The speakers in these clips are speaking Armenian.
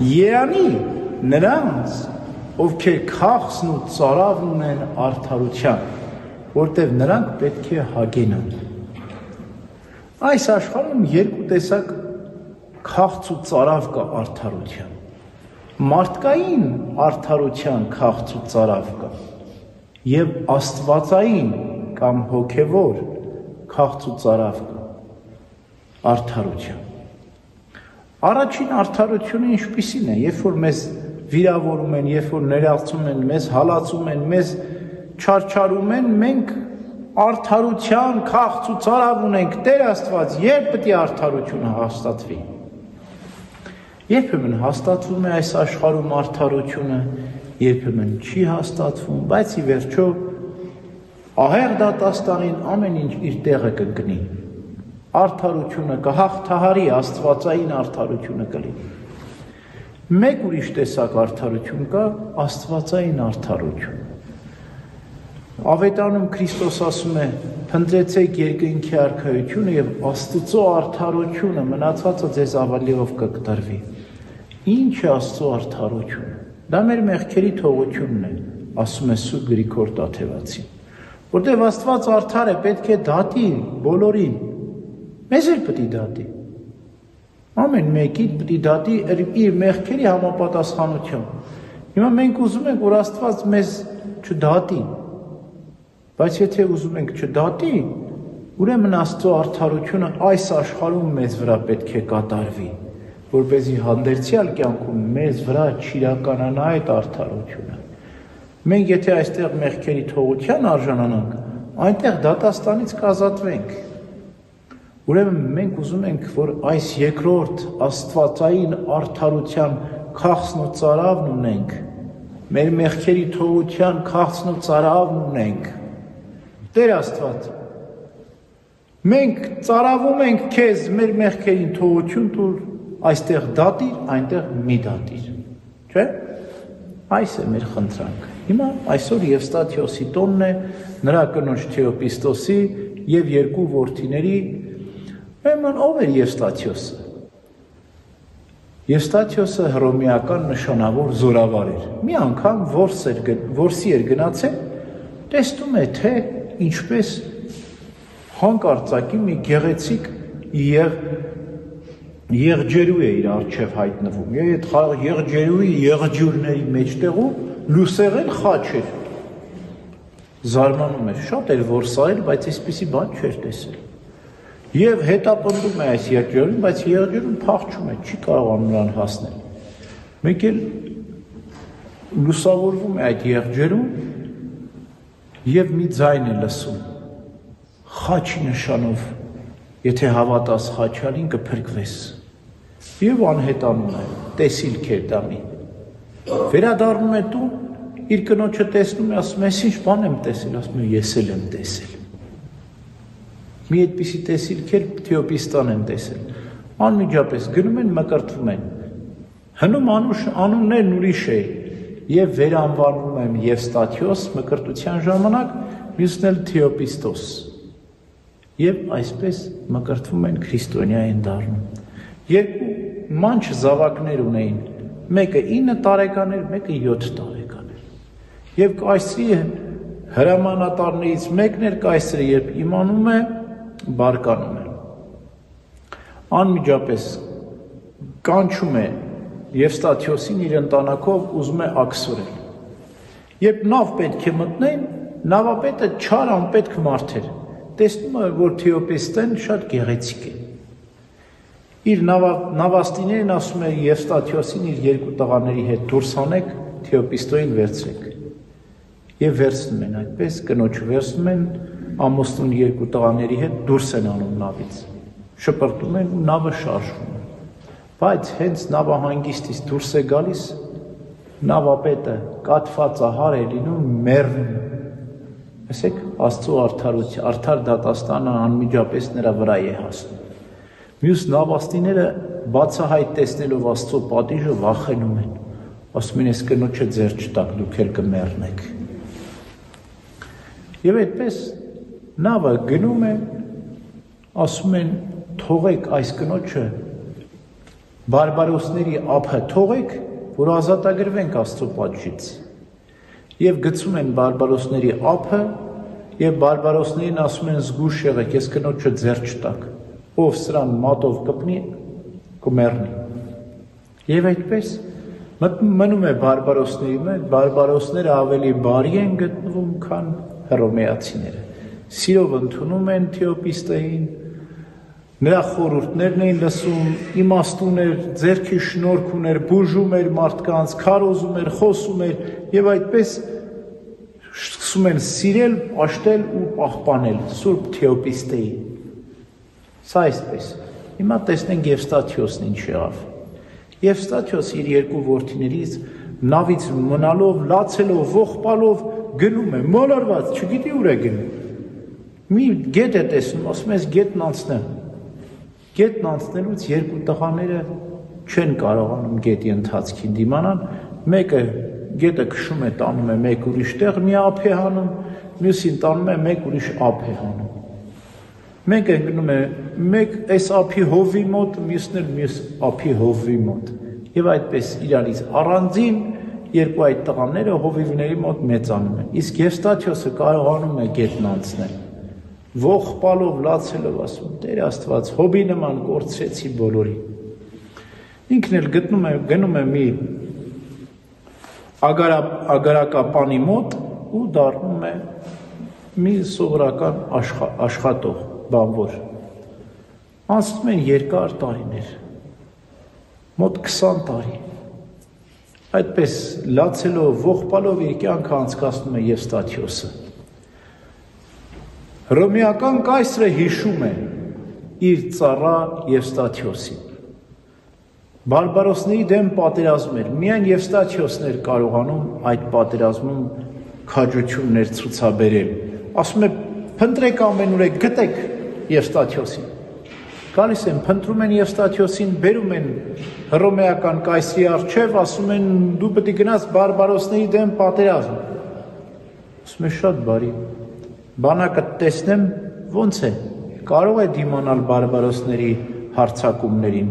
Երանի նրանց, ովքեր քաղցն ու ծարավն ունեն արդարության, որտև նրանք պետք է հագենան։ Այս աշխարհում երկու տեսակ քաղց ու ծարավ կա արդարության։ Մարդկային արդարության քաղց ու ծարավ կա եւ աստվածային կամ հոգեվոր քաղց ու ծարավ կա արդարության։ Առաջին արդարությունը ինչպիսին է, երբ որ մեզ վիրավորում են, երբ որ ներածում են, մեզ հալածում են, մեզ չարչարում են, մենք արդարության քաղց ու ծարավ ունենք։ Տեր Աստված, երբ պետք է արդարությունը հաստատվի։ Երբեմն հաստատվում է այս աշխարհում արդարությունը, երբեմն չի հաստատվում, բայց ի վերջո ահեղ դատաստանին ամեն ինչ իր տեղը կգնի։ Արդարությունը կհաղթահարի, աստվածային արդարությունը կլինի։ Մեկ ուրիշ տեսակ արդարություն կա, աստվածային արդարություն։ Ավետարանում Քրիստոս ասում է. «Փնտրեցեք երկնքի արքայությունը եւ Աստծո արդարությունը, մնացածը ձեզ ավելիով կկտրվի»։ Ինչ է Աստծո արդարությունը։ Դա մեր մեղքերի թողությունն է, ասում է Սուրբ Գրիգոր Տաթևացին։ Որտեղ Աստված արդար է, պետք է դատի բոլորին։ Մեզ էլ պետք է դատի։ Ամեն մեկին պետք է դատի իր մեղքերի համապատասխանությամբ։ Հիմա մենք ուզում ենք, որ Աստված մեզ չդատի։ Բայց եթե ուզում ենք չդատի, ուրեմն Աստծո արդարությունը այս աշխարհում մեզ վրա պետք է կատարվի, որպեսզի հանդերձյալ կյանքում մեզ վրա չիրականանա այդ արդարությունը։ Մենք եթե այստեղ մեղքերի թողության արժանանանք, այնտեղ դատաստանից կազատվենք։ Ուրեմն մենք ուզում ենք, որ այս երկրորդ աստվածային արդարության քաղցն ու ծարավն ունենք, մեր մեղքերի թողության քաղցն ու ծարավն ունենք։ Տեր Աստված, մենք ծարավում ենք քեզ, մեր մեղքերին թողություն տուր, այստեղ դատիր, այնտեղ մի դատիր, չէ՞։ Այս է մեր խնդրանքը։ Հիմա այսօր Եվստաթիոսի տոնն է, նրա կնոջ Թեոպիստոսի եւ երկու որդիների։ Ուրեմն ով էր Եվստաթիոսը։ Եվստաթիոսը հռոմեական նշանավոր զորավար էր։ Մի անգամ որսի էր գնացել, տեսնում է, թե ինչպես հանկարծակի մի գեղեցիկ եղջերու է իր առջև հայտնվում։ Այդ եղջերուի եղջյուրների մեջտեղում լուսեղեն խաչ էր։ Զարմանում էր, շատ էր որսայել, բայց այսպիսի բան չէր տեսել։ Եվ հետապնդում է այս եղջերուն, բայց եղջերուն փախչում է, չի կարողանում նրան հասնել։ Մեկ էլ լուսավորվում է այդ եղջերուն եւ մի ձայն է լսում։ Խաչի նշանով, եթե հավատաս խաչալին կփրկվես։ Եվ անհետանում է, տեսիլք էր տանի։ Վերադառնում է տուն, իր կնոջը տեսնում է, ասում է, ինչ բան եմ տեսել, ասում է, ես էլ եմ տեսել։ Մի այդպիսի տեսիլք էլ Թեոպիստան են տեսել։ Անմիջապես գնում են, մկրտվում են։ Հնում անուններն ուրիշ է եւ վերանվանում են Եվստաթիոս մկրտության ժամանակ, մյուսն էլ Թեոպիստոս։ Եվ այսպես մկրտվում են, քրիստոնյա են դառնում։ Երկու մանչ զավակներ ունեին, մեկը 9 տարեկան էր, մեկը 7 տարեկան էր։ Եվ կայսրի հրամանատարներից մեկն էր կայսրը, երբ իմանում է, բարկանում է։ Անմիջապես կանչում է Եվստաթիոսին իր ընտանակով, ուզում է աքսորել։ Երբ նավ պետք է մտնեն, նավապետը չար անպետք մարդ էր։ Տեսնում է, որ Թեոպիստեն շատ գեղեցիկ է։ Իր նավաստիներին ասում է Եվստաթիոսին իր երկու տղաների հետ դուրս հանեք, Թեոպիստոին վերցրեք։ Եվ վերցնում են այդպես, կնոջը վերցնում են, ամուսնուն երկու տղաների հետ դուրս են անում նավից։ Շպրտում են ու նավը շարժվում է։ Բայց հենց նավահանգիստից դուրս է գալիս, նավապետը կաթվածահար է լինում, մեռնում։ Ասեք, Աստծո արդար դատաստանը անմիջապես նրա վրա է հասնում։ Մյուս նավաստիները բացահայտ տեսնելով Աստծո պատիժը վախենում են։ Ասում են, ես կնոջը ձեռ չտաք, դուք էլ կմեռնեք։ Եվ այդպես նավը գնում է, ասում են, թողեք այս կնոջը բարբարոսների ափը թողեք, որ ազատագրվենք Աստծո պատժից։ Եվ գցում են բարբարոսների ափը, եւ բարբարոսներին ասում են զգուշ եղեք, ես կնոջը ձեռ չտաք, ով սրան մատով կպնի, կմեռնի։ Եվ այդպես մնում է բարբարոսների մեջ, բարբարոսները ավելի բարի են գտնվում, քան հռոմեացիները։ Սիրով ընդունում են Թեոպիստեին, նրա խորհուրդներն էին լսում, իմաստուն էր, ձեռքի շնորհք ուներ, բուժում էր մարդկանց, քարոզում էր, խոսում էր, եւ այդպես սկսում են սիրել, աշտել ու պահպանել Սուրբ Թեոպիստեին։ Սա այսպես։ Հիմա տեսնենք Եվստաթիոսն ինչ եղավ։ Եվստաթիոսը իր երկու որդիներից նավից մնալով, լացելով, ողբալով գնում է, մոլորված, չգիտի ուր է գնում։ Մի գետ է տեսնում, ասում ես գետն անցնեմ։ Գետն անցնելուց երկու տղաները չեն կարողանում գետի ընթացքին դիմանալ, մեկը գետը քշում է, տանում է մեկ ուրիշ տեղ, մի ափ է հանում, մյուսին տանում է մեկ ուրիշ ափ է հանում։ Մեկը գնում է մեկ այս ափի հովի մոտ, մյուսն էլ մյուս ափի հովի մոտ։ Եվ այդպես իրանից առանձին երկու այդ տղաները հովիվների մոտ մեծանում են։ Իսկ Եվստաթիոսը կարողանում է գետն անցնել։ Ողբալով, լացելով ասում, Տեր Աստված, հոբի նման կորցրեցի բոլորին։ Ինքն էլ գնում է մի ագարակապանի մոտ ու դառնում է մի սովորական աշխատող, բանվոր։ Անցնում են երկար տարիներ, մոտ 20 տարի։ Այդպես լացելով, ողբալով իր կյանքը անցկացնում է Եվստաթիոսը։ Հռոմեական կայսրը հիշում է իր ծառա Եվստաթիոսին։ Բարբարոսների դեմ պատերազմ էր, միայն Եվստաթիոսն էր կարողանում այդ պատերազմում քաջություններ ցուցաբերել։ Ասում է, փնտրեք ամենուրեք, գտեք Եվստաթիոսին։ Գալիս են, փնտրում են Եվստաթիոսին, բերում են հռոմեական կայսրի առջև, ասում են, դու պետք է գնաս բարբարոսների դեմ պատերազմ։ Ասում է, շատ բարի։ Բանակը տեսնեմ, ոնց է, կարող է դիմանալ բարբարոսների հարձակումներին,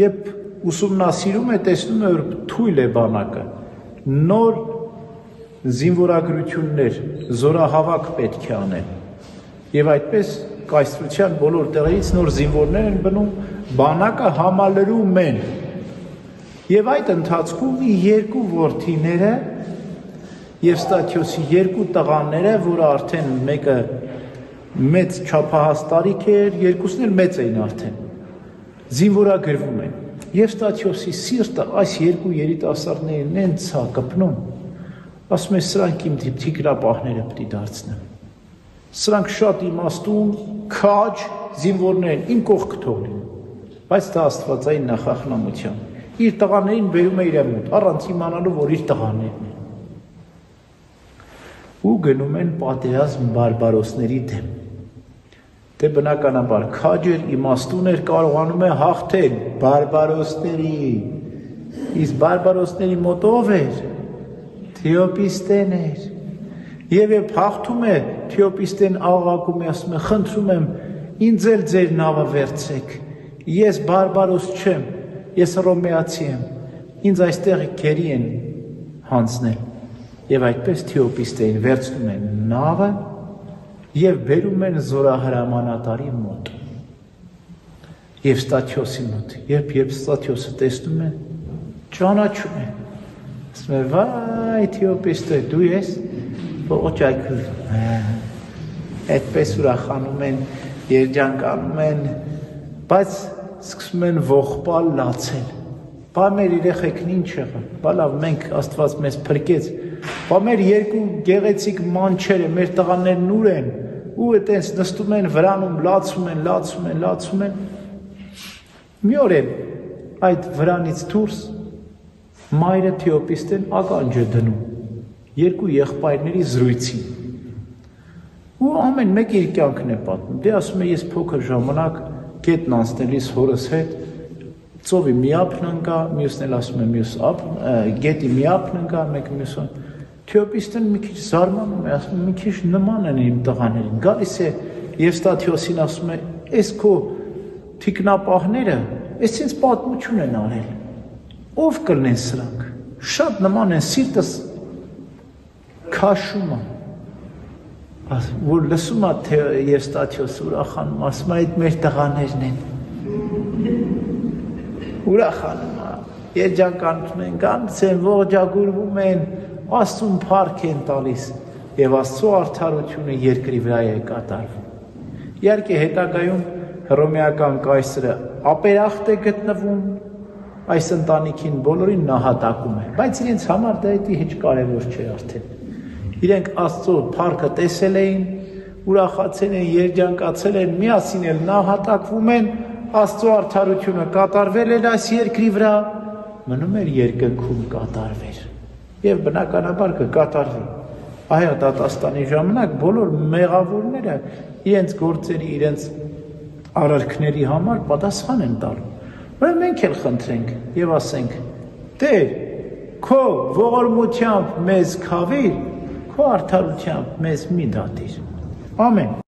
երբ ուսումնասիրում է, տեսնում է, որ թույլ է բանակը, նոր զինվորագրություններ, զորահավաք պետք է անել, եւ այդպես կայսրության բոլոր տեղերից նոր զինվորներ են բնում, բանակը համալրում են, եւ այդ ընթացքում երկու որդիները Եվստաթիոսի երկու տղաները, որը արդեն մեկը մեծ չափահաս տարիք էր, երկուսն էլ մեծ էին արդեն, զինվորագրվում են։ Եվստաթիոսի սիրտը այս երկու երիտասարդներին են ցա կպնում, ասում է սրանք իմ թիկնապահները պիտի դարձնեմ։ Սրանք շատ իմաստուն, քաջ զինվորներ են, իմ կողքը թող լինեն, բայց դա աստվածային նախախնամության։ Իր տղաներին բերում է իր մոտ, առանց իմանալու, որ իր տղաներն են։ Ու գնում են պատերազմ բարբարոսների դեմ։ Դե բնականաբար քաջեր իմաստուն էր, կարողանում է հաղթել բարբարոսների։ Իսկ բարբարոսների մոտ ով էր։ Թեոպիստեն էր։ Եվ հաղթում է, Թեոպիստեն աղաղակում է, ասում է, խնդրում եմ, ինձ էլ ձեր նավը վերցրեք։ Ես բարբարոս չեմ, ես հռոմեացի եմ։ Ինձ այստեղ գերի են հանձնել։ Եվ այդպես Թեոպիստեին վերցնում են նավը եւ բերում են զորահրամանատարի մոտ։ Եվստաթիոսի մոտ։ Երբ Եվստաթիոսը տեսնում է, ճանաչում է։ Ասում է, վայ Թեոպիստե, դու ես ողջայքը։ Այդպես ուրախանում են, երջանկանում են, բայց սկսում են ողբալ լացել։ Բա մեր երեխեքն ինչ եղան։ Բա լավ, մենք Աստված մեզ փրկեց։ Բա մեր երկու գեղեցիկ մանչերը, մեր տղաներն ուր են։ Ու այտենց նստում են վրանում, լացում են։ Մի օր են այդ վրանից դուրս մայրը Թեոպիստեն ականջ է դնում երկու եղբայրների զրույցին։ Ու ամեն մեկ իր կյանքն է պատմում։ Դե ասում է, ես փոքր ժամանակ գետն անցնելիս հորս հետ ծովի մի ափն ընկա, մյուսն էլ ասում է մյուս ափ, գետի մի ափն ընկա, մեկ մյուսը։ Թեոպիստեն մի քիչ զարմանում է, ասում մի քիչ նման են իմ տղաներին։ Գալիս է Եվստաթիոսին ասում է, «Էս քո թիկնապահները Ես ինձ պատմություն են արել։ Ով կլինեն սրանք։ Շատ նման են սիրտս քաշում է։ Որ լսում է թե Եվստաթիոս ուրախանում, ասում է այդ մեր տղաներն են։ Ուրախանում է, երջանկանում են, գալիս են, ողջագուրվում են, Աստծուն փառք են տալիս եւ Աստծո արդարությունը երկրի վրա է կատարվում։ Իհարկե հետագայում հռոմեական կայսրը ապերախտ է գտնվում, այս ընտանիքին բոլորին նահատակում է, բայց իրենց համար դա էդի հեչ կարևոր չէ արդեն։ Իրենք Աստծո փառքը տեսել էին, ուրախացել են, երջանկացել են, միասին էլ նահատակվում են, Աստծո արդարությունը կատարվել էր այս երկրի վրա, մնում էր երկնքում կատարվեր եւ բնականաբար կկատարվի։ Այո, դատաստանի ժամանակ բոլոր մեղավորները իրենց գործերի, իրենց արարքների համար պատասխան են տալու։ Ուրեմն մենք էլ խնդրենք եւ ասենք. Տեր, քո ողորմությամբ մեզ քավիր, քո արդարությամբ մեզ մի դատիր։ Ամեն։